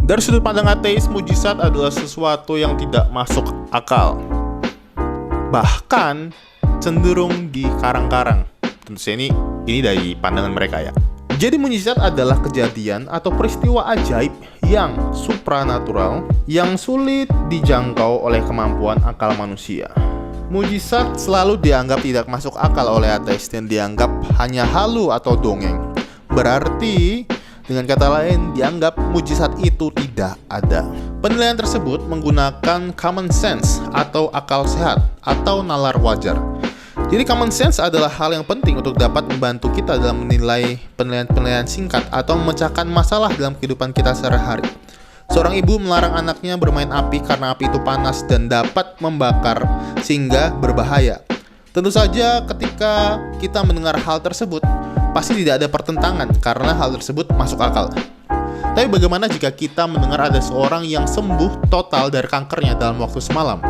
Dari sudut pandang ateis, mujizat adalah sesuatu yang tidak masuk akal. Bahkan cenderung dikarang-karang. Tentu saja ini dari pandangan mereka ya. Jadi mujizat adalah kejadian atau peristiwa ajaib yang supranatural yang sulit dijangkau oleh kemampuan akal manusia. Mujizat selalu dianggap tidak masuk akal oleh ateis dan dianggap hanya halu atau dongeng. Berarti dengan kata lain, dianggap mujizat itu tidak ada. Penilaian tersebut menggunakan common sense atau akal sehat atau nalar wajar. Jadi common sense adalah hal yang penting untuk dapat membantu kita dalam menilai penilaian-penilaian singkat atau memecahkan masalah dalam kehidupan kita sehari-hari. Seorang ibu melarang anaknya bermain api karena api itu panas dan dapat membakar sehingga berbahaya. Tentu saja ketika kita mendengar hal tersebut, pasti tidak ada pertentangan karena hal tersebut masuk akal. Tapi bagaimana jika kita mendengar ada seorang yang sembuh total dari kankernya dalam waktu semalam?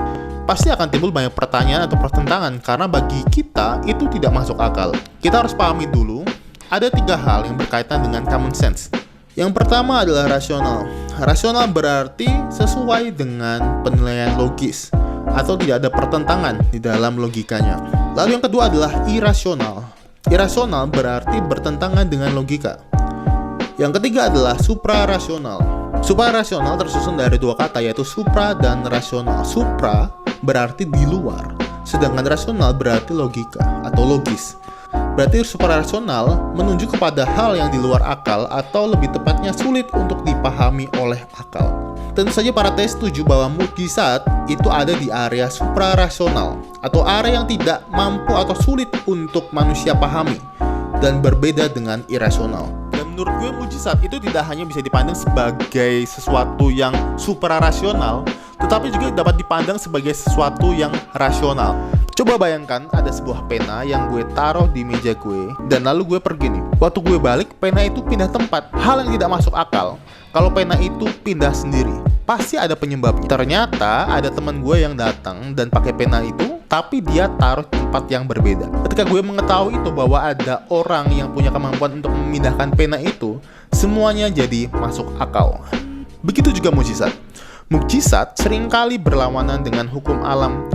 Pasti akan timbul banyak pertanyaan atau pertentangan karena bagi kita itu tidak masuk akal. Kita harus pahami dulu, ada 3 hal yang berkaitan dengan common sense. Yang pertama adalah rasional. Rasional berarti sesuai dengan penilaian logis atau tidak ada pertentangan di dalam logikanya. Lalu yang kedua adalah irasional. Irasional berarti bertentangan dengan logika. Yang ketiga adalah suprarasional. Suprarasional tersusun dari 2 kata yaitu supra dan rasional. Supra berarti di luar, sedangkan rasional berarti logika atau logis. Berarti suprarasional menunjuk kepada hal yang di luar akal atau lebih tepatnya sulit untuk dipahami oleh akal. Tentu saja para ateis setuju bahwa mukjizat itu ada di area suprarasional atau area yang tidak mampu atau sulit untuk manusia pahami dan berbeda dengan irasional. Dan menurut gue mukjizat itu tidak hanya bisa dipandang sebagai sesuatu yang suprarasional, tetapi juga dapat dipandang sebagai sesuatu yang rasional. Coba bayangkan ada sebuah pena yang gue taruh di meja gue dan lalu gue pergi nih. Waktu gue balik, pena itu pindah tempat. Hal yang tidak masuk akal. Kalau pena itu pindah sendiri, pasti ada penyebabnya. Ternyata ada teman gue yang datang dan pakai pena itu, tapi dia taruh di tempat yang berbeda. Ketika gue mengetahui itu bahwa ada orang yang punya kemampuan untuk memindahkan pena itu, semuanya jadi masuk akal. Begitu juga mukjizat. Mukjizat seringkali berlawanan dengan hukum alam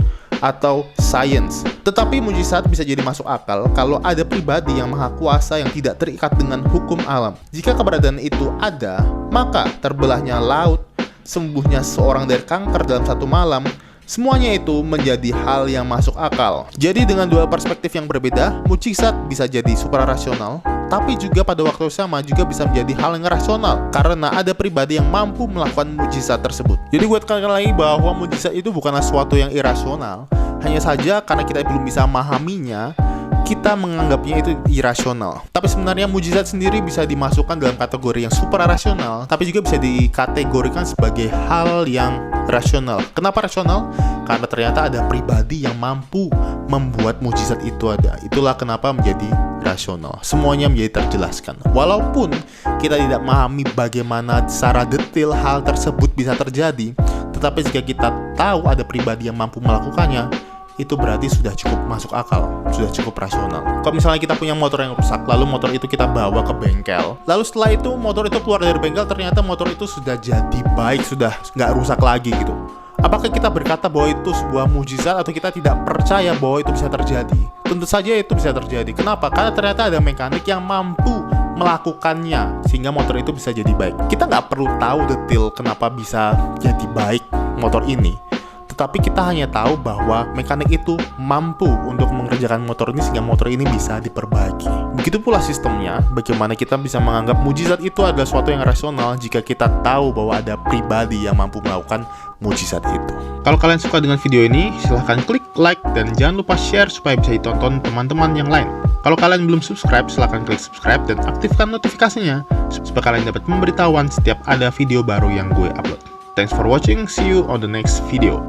atau sains. Tetapi mukjizat bisa jadi masuk akal kalau ada pribadi yang maha kuasa yang tidak terikat dengan hukum alam. Jika keberadaan itu ada, maka terbelahnya laut, sembuhnya seorang dari kanker dalam 1 malam, semuanya itu menjadi hal yang masuk akal. Jadi dengan 2 perspektif yang berbeda, mukjizat bisa jadi suprarasional, tapi juga pada waktu sama juga bisa menjadi hal yang rasional karena ada pribadi yang mampu melakukan mukjizat tersebut. Jadi buat kalian lagi bahwa mukjizat itu bukanlah sesuatu yang irasional, hanya saja karena kita belum bisa memahaminya, kita menganggapnya itu irasional. Tapi sebenarnya mukjizat sendiri bisa dimasukkan dalam kategori yang suprarasional, tapi juga bisa dikategorikan sebagai hal yang rasional. Kenapa rasional? Karena ternyata ada pribadi yang mampu membuat mukjizat itu ada. Itulah kenapa menjadi rasional. Semuanya menjadi terjelaskan. Walaupun kita tidak memahami bagaimana secara detail hal tersebut bisa terjadi, tetapi jika kita tahu ada pribadi yang mampu melakukannya, itu berarti sudah cukup masuk akal, sudah cukup rasional. Kalau misalnya kita punya motor yang rusak, lalu motor itu kita bawa ke bengkel, lalu setelah itu motor itu keluar dari bengkel, ternyata motor itu sudah jadi baik, sudah nggak rusak lagi gitu. Apakah kita berkata bahwa itu sebuah mukjizat atau kita tidak percaya bahwa itu bisa terjadi? Tentu saja itu bisa terjadi. Kenapa? Karena ternyata ada mekanik yang mampu melakukannya sehingga motor itu bisa jadi baik. Kita nggak perlu tahu detail kenapa bisa jadi baik motor ini, tetapi kita hanya tahu bahwa mekanik itu mampu untuk mengerjakan motor ini sehingga motor ini bisa diperbaiki. Begitu pula sistemnya, bagaimana kita bisa menganggap mukjizat itu adalah sesuatu yang rasional jika kita tahu bahwa ada pribadi yang mampu melakukan mukjizat itu. Kalau kalian suka dengan video ini, silahkan klik like dan jangan lupa share supaya bisa ditonton teman-teman yang lain. Kalau kalian belum subscribe, silahkan klik subscribe dan aktifkan notifikasinya supaya kalian dapat memberitahuan setiap ada video baru yang gue upload. Thanks for watching, see you on the next video.